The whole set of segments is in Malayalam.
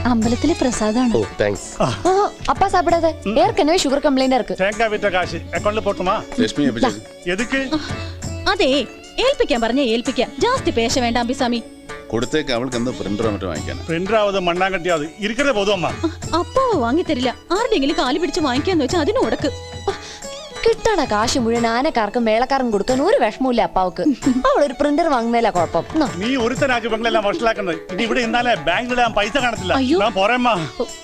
അമ്പലത്തിലെ പ്രസാദാണ്. ഓ താങ്ക്സ്. அப்பா சாப்பிடாத, ஏற்கனவே சுகர் கம்ப்ளைண்ட் இருக்கு. தேங்காய் வித்த காசு அக்கௌண்ட்ல போட்டுமா? ലക്ഷ്മി எதுக்கு? അതെ, ഏൽപ്പിക്കാൻ പറഞ്ഞ ഏൽപ്പിക്കാം. ജാസ്തി പേശ വേണ്ട അമ്പിസ്വാമി. കൊടുത്തേക്ക് അവൾക്ക് എന്താ പ്രിന്ററോ മറ്റോ വാങ്ങിക്കാൻ. പ്രിന്ററാവത് മണ്ണാങ്കട്ടിയാത് ഇരിക്കേ പോതും അമ്മ. അപ്പാവ് വാങ്ങിത്തരില്ല. ആരുടെങ്കിലും കാല് പിടിച്ച് വാങ്ങിക്കാന്ന് വെച്ചാൽ അതിന് ഉടക്ക്. കിട്ടണ കാശ് മുഴുവൻ ആനക്കാർക്കും മേളക്കാർക്കും കൊടുക്കാൻ ഒരു വിഷമമില്ല അപ്പാവുക്ക്. അവളൊരു പ്രിന്റർ വാങ്ങുന്നതിലാ കുഴപ്പം. നീ ഒരുത്തനാക്കി പെങ്ങളെല്ലാം വഷളാക്കുന്നത്. ഇനി ഇവിടെ ഇന്നാലേ ബാങ്കിലിടാൻ പൈസ കാണത്തില്ല. ഞാൻ പോരേമ്മ.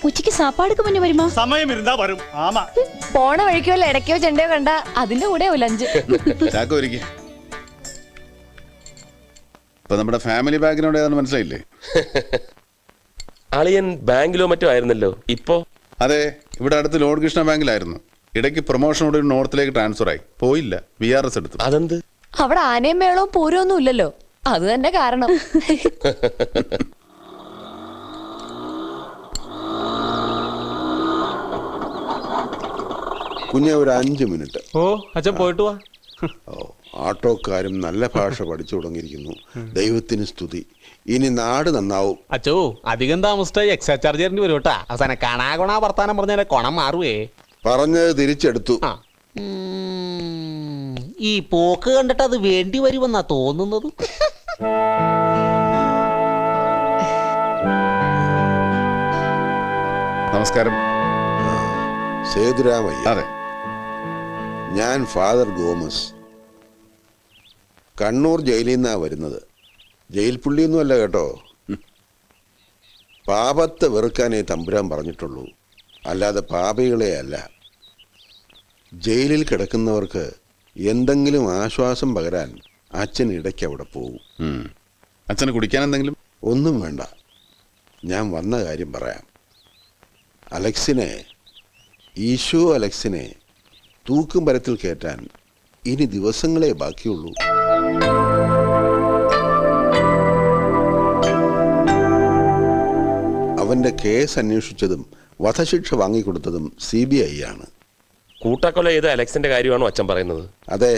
ഉച്ചക്ക് സാപ്പാടുക്ക് മുന്നേ വരുമാ? സമയം ഇരുന്നാ വരും. ആമാ പോണ വഴിക്കോ ഇടയ്ക്കോ ചെണ്ടയോ കണ്ട അതിന്റെ കൂടെ ലഞ്ച്. ചാക്കോ ഇരിക്കെ. ഇപ്പൊ നമ്മുടെ ഫാമിലി ബാക്ക്ഗ്രൗണ്ട് ഏതാണെന്ന് മനസ്സിലായില്ലേ? അളിയൻ ബാങ്കിലോ മറ്റോ ആയിരുന്നല്ലോ. ഇപ്പോ അതെ, ഇവിടെ അടുത്ത് ലോഡ് കൃഷ്ണ ബാങ്കിലായിരുന്നു. ഇടയ്ക്ക് പ്രൊമോഷനോട് നോർത്തിലേക്ക് ട്രാൻസ്ഫർ ആയി. പോയില്ല, VRS എടുത്തു. അതെന്ത്? അവിടെ ആനയും മേളവും പൂരമൊന്നും ഇല്ലല്ലോ, അത് തന്നെ കാരണം. കുഞ്ഞെ ഒരു 5 മിനിറ്റ്. ഓ അച്ഛൻ പോയിട്ട് വാ. ആട്ടോക്കാരും നല്ല ഭാഷ പഠിച്ചു തുടങ്ങിയിരിക്കുന്നു. ദൈവത്തിന് സ്തുതി. ഇനി നാട് നന്നാവും. അച്ചോ അധികം താമസിച്ചായി എക്സ്ട്രാ ചാർജ് തരേണ്ടി വരും കേട്ടാ. അവസാനം കണാ വർത്താനം പറഞ്ഞാലേ കൊണം മാറുവേ. പറഞ്ഞത് തിരിച്ചെടുത്തു. ഈ പോക്ക് കണ്ടിട്ട് അത് വേണ്ടി വരുമെന്നാ തോന്നുന്നത്. നമസ്കാരം. സേതുരാമയ്യ. അതെ, ഞാൻ ഫാദർ ഗോമസ്. കണ്ണൂർ ജയിലിൽ നിന്നാ വരുന്നത്. ജയിൽ പുള്ളിയൊന്നുമല്ല കേട്ടോ. പാപത്തെ വെറുക്കാനേ തമ്പുരാൻ പറഞ്ഞിട്ടുള്ളൂ, അല്ലാതെ പാപികളെ അല്ല. ജയിലിൽ കിടക്കുന്നവർക്ക് എന്തെങ്കിലും ആശ്വാസം പകരാൻ അച്ഛൻ ഇടയ്ക്ക് അവിടെ പോകും. അച്ഛന് കുടിക്കാൻ എന്തെങ്കിലും? ഒന്നും വേണ്ട, ഞാൻ വന്ന കാര്യം പറയാം. അലക്സിനെ തൂക്കും മരത്തിൽ കയറ്റാൻ ഇനി ദിവസങ്ങളെ ബാക്കിയുള്ളൂ. അവന്റെ കേസ് അന്വേഷിച്ചതും വധശിക്ഷ വാങ്ങിക്കൊടുത്തതും CBI ആണ്. കൂട്ടക്കൊല ചെയ്ത അലക്സിന്റെ കാര്യമാണോ അച്ഛൻ പറയുന്നത്? അതെ.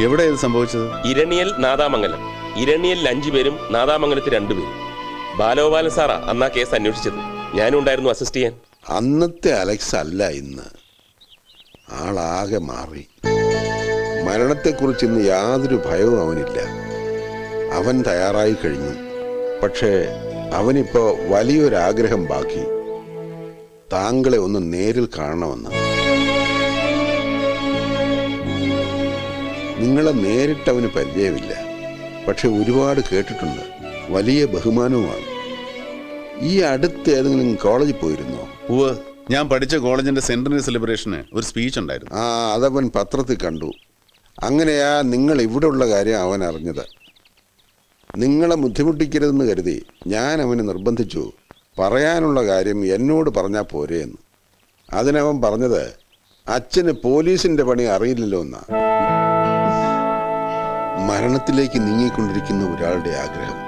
എവിടെ ഇത് സംഭവിച്ചത്? ഇരണിയൽ നാദാമംഗലം. ഇരണിയൽ 5 പേരും നാദാമംഗലത്തിൽ 2 പേരും. ബാലഗോപാലൻ സാറാ അന്നാ കേസ് അന്വേഷിച്ചത്. ഞാനും ഉണ്ടായിരുന്നു അസിസ്റ്റ് ചെയ്യാൻ. അന്നത്തെ അലക്സ് അല്ല ഇന്ന്. ആളാകെ മാറി. മരണത്തെക്കുറിച്ച് ഇന്ന് യാതൊരു ഭയവും അവനില്ല. അവൻ തയ്യാറായി കഴിഞ്ഞു. പക്ഷേ അവനിപ്പോ വലിയൊരാഗ്രഹം ബാക്കി. താങ്കളെ ഒന്ന് നേരിൽ കാണണമെന്ന്. നിങ്ങളെ നേരിട്ടവന് പരിചയമില്ല, പക്ഷെ ഒരുപാട് കേട്ടിട്ടുണ്ട്. വലിയ ബഹുമാനവുമാണ്. ഈ അടുത്ത് ഏതെങ്കിലും കോളേജിൽ പോയിരുന്നോ? ഞാൻ പഠിച്ച കോളേജിന്റെ സെന്ററിന് സെലിബ്രേഷന് ഒരു സ്പീച്ച് ഉണ്ടായിരുന്നു. അതവൻ പത്രത്തിൽ കണ്ടു. അങ്ങനെയാ നിങ്ങൾ ഇവിടെ ഉള്ള കാര്യം അവൻ അറിഞ്ഞത്. നിങ്ങളെ ബുദ്ധിമുട്ടിക്കരുതെന്ന് കരുതി ഞാൻ അവനെ നിർബന്ധിച്ചു. പറയാനുള്ള കാര്യം എന്നോട് പറഞ്ഞാൽ പോരെ എന്ന്. അതിനവൻ പറഞ്ഞത് അച്ഛന് പോലീസിന്റെ പണി അറിയില്ലല്ലോ എന്നാ. മരണത്തിലേക്ക് നീങ്ങിക്കൊണ്ടിരിക്കുന്ന ഒരാളുടെ ആഗ്രഹം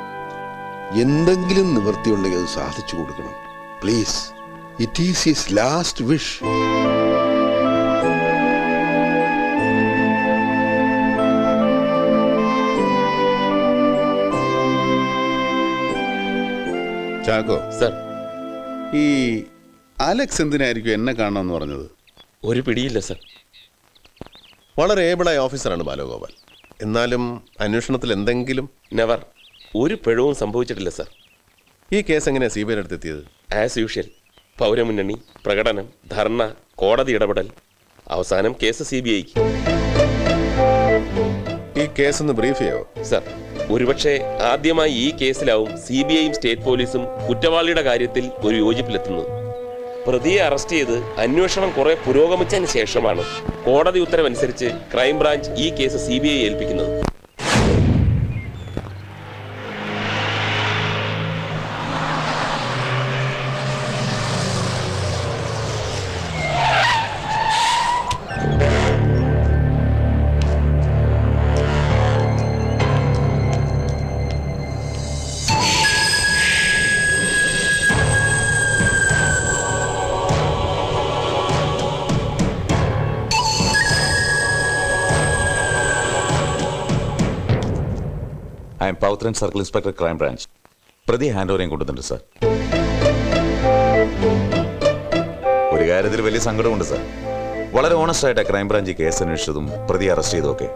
എന്തെങ്കിലും നിവൃത്തിയുണ്ടെങ്കിൽ അത് സാധിച്ചു കൊടുക്കണം. Please, it is his last wish. Chacko sir, ഈ അലക്സ് എന്തിനായിരിക്കും എന്നെ കാണണമെന്ന് പറഞ്ഞത്? ഒരു പിടിയില്ല സർ. വളരെ ഏബിളായ ഓഫീസറാണ് ബാലഗോപാൽ. എന്നാലും അന്വേഷണത്തിൽ എന്തെങ്കിലും? നെവർ. ഒരു പിഴവും സംഭവിച്ചിട്ടില്ല സർ. ഈ കേസ് എങ്ങനെയാണ് CBI അടുത്തെത്തിയത്? As usual. പൗരമുന്നണി, പ്രകടനം, ധർണ, കോടതി ഇടപെടൽ, അവസാനം കേസ് CBIക്ക്. ഈ കേസ് ഒന്ന് ബ്രീഫ് ചെയ്യോ? സർ, ഒരുപക്ഷെ ആദ്യമായി ഈ കേസിലാവും CBIയും സ്റ്റേറ്റ് പോലീസും കുറ്റവാളിയുടെ കാര്യത്തിൽ ഒരു യോജിപ്പിലെത്തുന്നത്. പ്രതിയെ അറസ്റ്റ് ചെയ്ത് അന്വേഷണം കുറെ പുരോഗമിച്ചതിന് ശേഷമാണ് കോടതി ഉത്തരവനുസരിച്ച് ക്രൈംബ്രാഞ്ച് ഈ കേസ് CBI ഏൽപ്പിക്കുന്നത്. I am Pavithran circle inspector crime branch. പ്രതി ഹാൻഡ് ഓവറിയും കൊണ്ടുവന്നിട്ടുണ്ട് സാർ. ഒരു കാര്യത്തിൽ വലിയ സങ്കടമുണ്ട് സാർ. വളരെ ഓണസ്റ്റ് ആയിട്ട് ക്രൈം ബ്രാഞ്ച് കേസ് അന്വേഷിച്ചതും പ്രതി അറസ്റ്റ് ചെയ്തൊക്കെ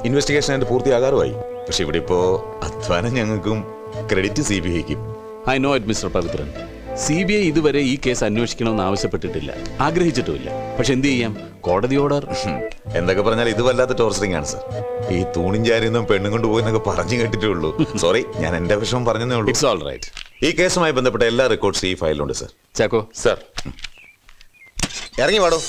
ഇൻവെസ്റ്റിഗേഷൻ ആയിട്ട് പൂർത്തിയാകാറുമായി. പക്ഷെ ഇവിടെ ഇപ്പോ അധ്വാനം ഞങ്ങൾക്കും ക്രെഡിറ്റ് CBIക്കും. I know it mister Pavithran. CBI ഇതുവരെ ഈ കേസ് അന്വേഷിക്കണമെന്ന് ആവശ്യപ്പെട്ടിട്ടില്ല, ആഗ്രഹിച്ചിട്ടുമില്ല. പക്ഷെ എന്ത് ചെയ്യാം, കോടതി ഓർഡർ. എന്തൊക്കെ പറഞ്ഞാൽ ഇത് വല്ലാത്ത ടോർച്ചറിംഗ് ആണ് സാർ. ഈ തൂണിൻ ചാരിയൊന്നും പെണ്ണും കൊണ്ടുപോയെന്നൊക്കെ പറഞ്ഞു കേട്ടിട്ടേ ഉള്ളൂ. സോറി, ഞാൻ എന്റെ വിഷമം പറഞ്ഞതേ ഉള്ളൂ. It's all right. ഈ കേസുമായി ബന്ധപ്പെട്ട എല്ലാ റെക്കോർഡ്സും ഈ ഫയലിലുണ്ട് സാർ. ചാക്കോ സർ, ഇറങ്ങി പാടോ.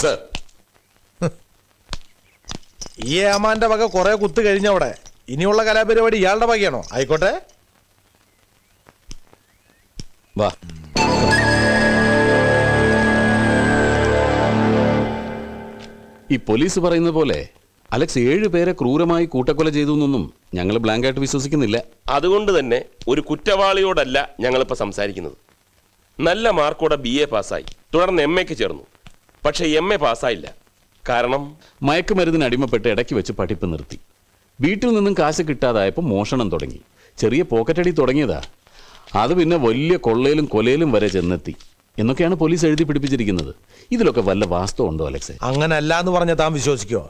സാർ, ഈ ഏമാന്റെ വക കുറെ കുത്ത് കഴിഞ്ഞവിടെ. ഇനിയുള്ള കലാപരിപാടി ഇയാളുടെ വകയാണോ? ആയിക്കോട്ടെ, വാ. ഈ പോലീസ് പറയുന്ന പോലെ അലക്സ് 7 പേരെ ക്രൂരമായി കൂട്ടക്കൊല ചെയ്തു എന്നൊന്നും ഞങ്ങൾ ബ്ലാങ്കായിട്ട് വിശ്വസിക്കുന്നില്ല. അതുകൊണ്ട് തന്നെ ഒരു കുറ്റവാളിയോടല്ല ഞങ്ങളിപ്പോൾ സംസാരിക്കുന്നത്. നല്ല മാർക്കോടെ BA പാസ്സായി, തുടർന്ന് MAക്ക് ചേർന്നു. പക്ഷേ MA പാസ്സായില്ല. കാരണം മയക്കുമരുന്നിന് അടിമപ്പെട്ട് ഇടയ്ക്ക് വെച്ച് പഠിപ്പ് നിർത്തി. വീട്ടിൽ നിന്നും കാശ് കിട്ടാതായപ്പോൾ മോഷണം തുടങ്ങി. ചെറിയ പോക്കറ്റടി തുടങ്ങിയതാ, അത് പിന്നെ വലിയ കൊള്ളയിലും കൊലയിലും വരെ ചെന്നെത്തി എന്നൊക്കെയാണ് പോലീസ് എഴുതി പിടിപ്പിച്ചിരിക്കുന്നത്. ഇതിലൊക്കെ വല്ല വാസ്തവം ഉണ്ടോ അലക്സേ? അങ്ങനെ അല്ല എന്ന് പറഞ്ഞ താൻ വിശ്വസിക്കോ?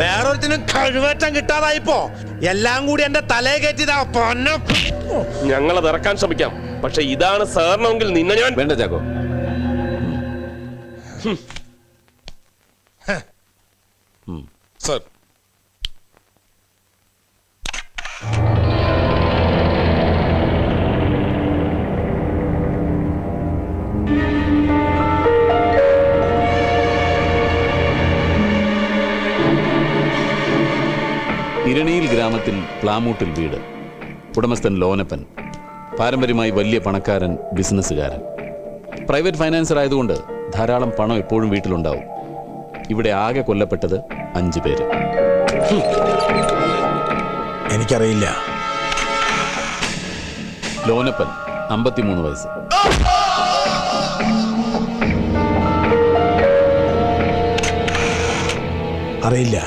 വേറൊരുത്തിനും കഴിവേറ്റം കിട്ടാതായിപ്പോ എല്ലാം കൂടി എന്റെ തലയെ കയറ്റിയതാ. ഞങ്ങളത് ഇറക്കാൻ ശ്രമിക്കാം, പക്ഷെ ഇതാണ് സാറിനെങ്കിൽ നിന്നെ ഞാൻ... വേണ്ട ചാക്കോ. സർ, ഇരണിയിൽ ഗ്രാമത്തിൽ പ്ലാമൂട്ടിൽ വീട്. ഉടമസ്ഥൻ ലോനപ്പൻ. പാരമ്പര്യമായി വലിയ പണക്കാരൻ, ബിസിനസ്സുകാരൻ. പ്രൈവറ്റ് ഫൈനാൻസർ ആയതുകൊണ്ട് ധാരാളം പണം എപ്പോഴും വീട്ടിലുണ്ടാവും. ഇവിടെ ആകെ കൊല്ലപ്പെട്ടത് 5 പേര്. എനിക്കറിയില്ല. ലോനപ്പൻ 53 വയസ്സ്. അറിയില്ല.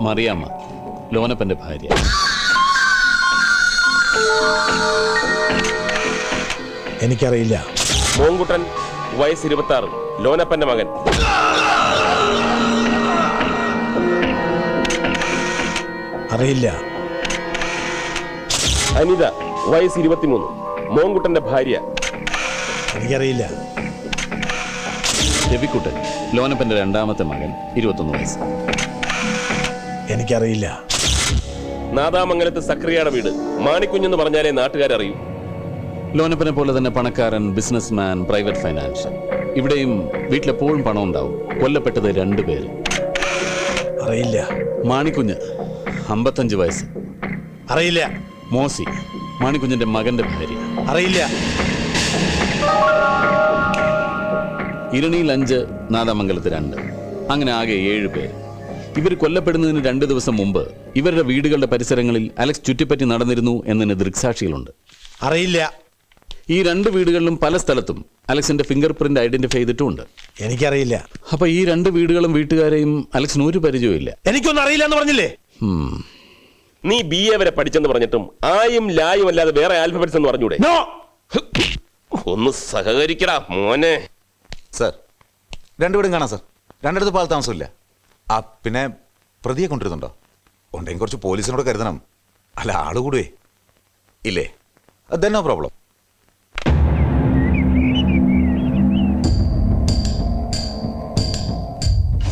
മറിയാമ്മ, ലോനപ്പന്റെ ഭാര്യ. എനിക്കറിയില്ല. മോങ്കുട്ടൻ, വയസ്സ് 26, ലോനപ്പന്റെ മകൻ. അറിയില്ല. അനിത, വയസ്സ് 23, മോങ്കുട്ടന്റെ ഭാര്യ. എനിക്കറിയില്ല. രവിക്കുട്ടൻ, ലോനപ്പന്റെ 2ാമത്തെ മകൻ, 21 വയസ്സ്. എനിക്കറിയില്ല. നാദാമംഗലത്ത് സക്രിയയുടെ വീട്. മാണിക്കുഞ്ഞെന്ന് പറഞ്ഞാലേ നാട്ടുകാരറിയൂ. ലോനപ്പനെ പോലെ തന്നെ പണക്കാരൻ, ബിസിനസ്മാൻ, പ്രൈവറ്റ് ഫൈനാൻസ്. ഇവിടെയും വീട്ടിലെപ്പോഴും പണം ഉണ്ടാവും. കൊല്ലപ്പെട്ടത് 2 പേര്. അറിയില്ല. മാണിക്കുഞ്ഞ്, 55 വയസ്സ്. അറിയില്ല. മോസി, മാണിക്കുഞ്ഞിന്റെ മകന്റെ ഭാര്യ. അറിയില്ല. ഇരണിയിൽ 5, നാദാമംഗലത്ത് 2. അങ്ങനെ ആകെ 7 പേര്. ഇവർ കൊല്ലപ്പെടുന്നതിന് 2 ദിവസം മുമ്പ് ഇവരുടെ വീടുകളുടെ പരിസരങ്ങളിൽ അലക്സ് ചുറ്റിപ്പറ്റി നടന്നിരുന്നു എന്നതിന് ദൃക്സാക്ഷികളുണ്ട്. അറിയില്ല. ഈ 2 വീടുകളിലും പല സ്ഥലത്തും അലക്സിന്റെ ഫിംഗർ പ്രിന്റ് ഐഡന്റിഫൈ ചെയ്തിട്ടുമുണ്ട്. എനിക്കറിയില്ല. അപ്പൊ ഈ 2 വീടുകളും വീട്ടുകാരെയും അലക്സിന് ഒരു പരിചയമില്ല. എനിക്കൊന്നും അറിയില്ല എന്ന് പറഞ്ഞില്ലേ? നീ BA വരെ പഠിച്ചെന്ന് പറഞ്ഞിട്ടും ആയും ലായും അല്ലാതെ വേറെ ആൽഫബറ്റ്സ് എന്ന് പറഞ്ഞൂടെ? ഒന്ന് സഹകരിക്കടാ മോനെ. സാർ, 2 വീടും കാണാം സാർ. 2 പാൽ താമസമില്ല. പിന്നെ പ്രതിയെ കൊണ്ടിരുന്നുണ്ടോ? ഉണ്ടെങ്കിൽ കുറച്ച് പോലീസിനോട് കരുതണം. അല്ല, ആള് കൂടുവേ ഇല്ലേ? Then no problem.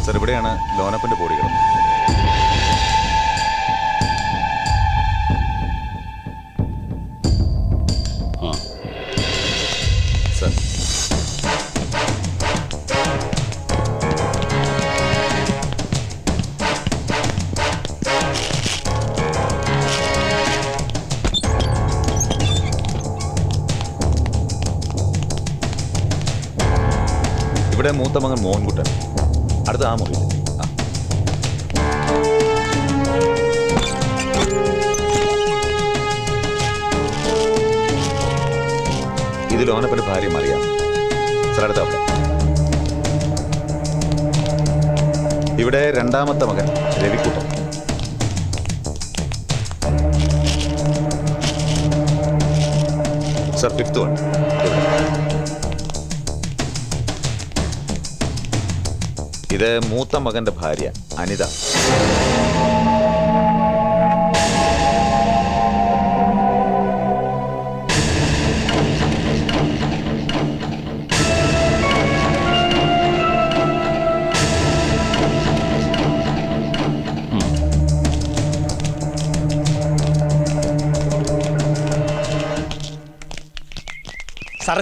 സാർ, ഇവിടെയാണ് ലോനപ്പന്റെ ബോഡി കിടന്നത്. സർ ഇവിടെ മൂത്ത മകൻ മോഹൻകുട്ടൻ, അടുത്ത ആ മുറിയിൽ. ഇതിൽ ഓനപ്പൻ്റെ ഭാര്യ മറിയാം. സാർ അടുത്ത അവിടെ. ഇവിടെ രണ്ടാമത്തെ മകൻ രവിക്കുട്ടൻ. Sir fifth one. ഇത് മൂത്ത മകന്റെ ഭാര്യ അനിത.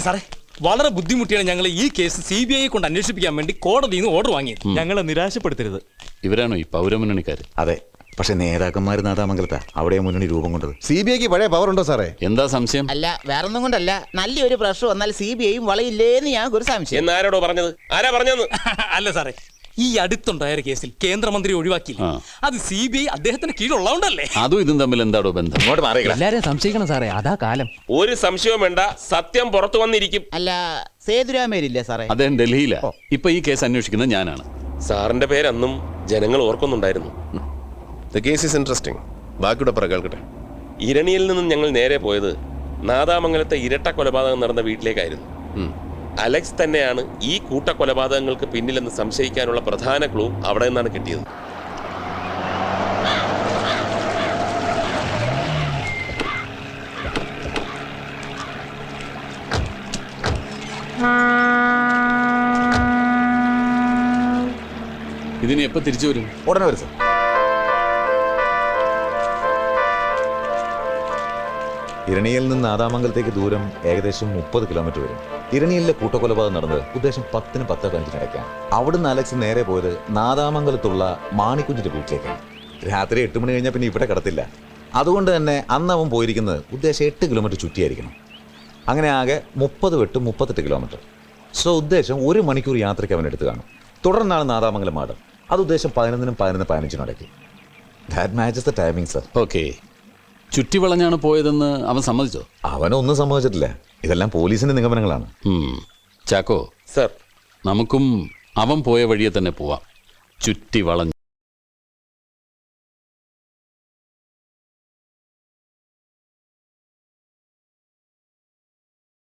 സാറേ വളരെ ബുദ്ധിമുട്ടിയാണ് ഞങ്ങൾ ഈ കേസ് CBI കൊണ്ട് അന്വേഷിപ്പിക്കാൻ വേണ്ടി കോടതിയിൽ നിന്ന് ഓർഡർ വാങ്ങിയത്. ഞങ്ങളെ നിരാശപ്പെടുത്തരുത്. ഇവരാണോ ഈ പൗരമുന്നണിക്കാര്? അതെ, പക്ഷെ നേതാക്കന്മാർ നാദാമംഗലത്താ, അവിടെ മുന്നണി രൂപം കൊണ്ടത്. CBIക്ക് പഴയ പവർ ഉണ്ടോ സാറേ? എന്താ സംശയം? അല്ല, വേറൊന്നും കൊണ്ടല്ല, നല്ലൊരു പ്രഷർ വന്നാൽ CBIയും വളയില്ലേന്ന് ഞങ്ങൾക്ക് ഒരു സംശയം. എന്നാരോടോ പറഞ്ഞത്? ആരാ പറഞ്ഞത്? അല്ല സാറേ, ഈ അടുത്തുണ്ടായ കേസിൽ കേന്ദ്രമന്ത്രി ഒഴിവാക്കിയില്ല, അത് CBI അദ്ദേഹത്തിന് കീഴുള്ളതുകൊണ്ടല്ലേ? അതും ഇതും തമ്മിൽ എന്താടോ ബന്ധം? ഇങ്ങോട്ട് മാറിയില്ല. എല്ലാരെയും സംശയിക്കണം സാറേ, അതാ കാലം. ഒരു സംശയവും വേണ്ട, സത്യം പുറത്തു വന്നിരിക്കും. അല്ല, സേതുരാമേരില്ലേ സാറേ? അദ്ദേഹം ഡൽഹിയിലാ. ഇപ്പൊ ഈ കേസ് അന്വേഷിക്കുന്നത് ഞാനാണ്. സാറിന്റെ പേരന്നും ജനങ്ങൾ ഓർക്കുന്നുണ്ടായിരുന്നു. ബാക്കിയുടെ പറ കേൾക്കട്ടെ. ഇരണിയിൽ നിന്നും ഞങ്ങൾ നേരെ പോയത് നാദാമംഗലത്തെ ഇരട്ട കൊലപാതകം നടന്ന വീട്ടിലേക്കായിരുന്നു. അലക്സ് തന്നെയാണ് ഈ കൂട്ടക്കൊലപാതകങ്ങൾക്ക് പിന്നിലെന്ന് സംശയിക്കാനുള്ള പ്രധാന ക്ലൂ അവിടെ നിന്നാണ് കിട്ടിയത്. ഇതിന് എപ്പോ തിരിച്ചു വരും? ഉടനെ വരും സാർ. ഇരണിയിൽ നിന്ന് നാദാമംഗലത്തേക്ക് ദൂരം ഏകദേശം 30 കിലോമീറ്റർ വരും. ഇരണിയിലെ കൂട്ടക്കൊലപാതകം നടന്നത് ഉദ്ദേശം 10-ന് 10:15 അവിടുന്ന് അലക്സ് നേരെ പോയത് നാദാമംഗലത്തുള്ള മാണിക്കുഞ്ഞിന്റെ വീട്ടിലേക്കാണ്. രാത്രി 8 മണി കഴിഞ്ഞാൽ പിന്നെ ഇവിടെ കിടത്തില്ല. അതുകൊണ്ട് തന്നെ അന്ന് അവൻ പോയിരിക്കുന്നത് ഉദ്ദേശം 8 കിലോമീറ്റർ ചുറ്റിയായിരിക്കണം. അങ്ങനെ ആകെ 30-38 കിലോമീറ്റർ. സോ ഉദ്ദേശം 1 മണിക്കൂർ യാത്രയ്ക്ക് അവൻ എടുത്ത് കാണും. തുടർന്നാണ് നാദാമംഗലം മാടം. അത് ഉദ്ദേശം 11-നും 11:15 ഇടയ്ക്ക്. That matches the timing sir. Okay, ചുറ്റിവളഞ്ഞാണ് പോയതെന്ന് അവൻ സമ്മതിച്ചോ? അവനൊന്നും സംഭവിച്ചിട്ടില്ല. ഇതെല്ലാം പോലീസിന്റെ നിഗമനങ്ങളാണ്. ചാക്കോ സർ, നമുക്കും അവൻ പോയ വഴിയെ തന്നെ പോവാം, ചുറ്റി വളഞ്ഞ്.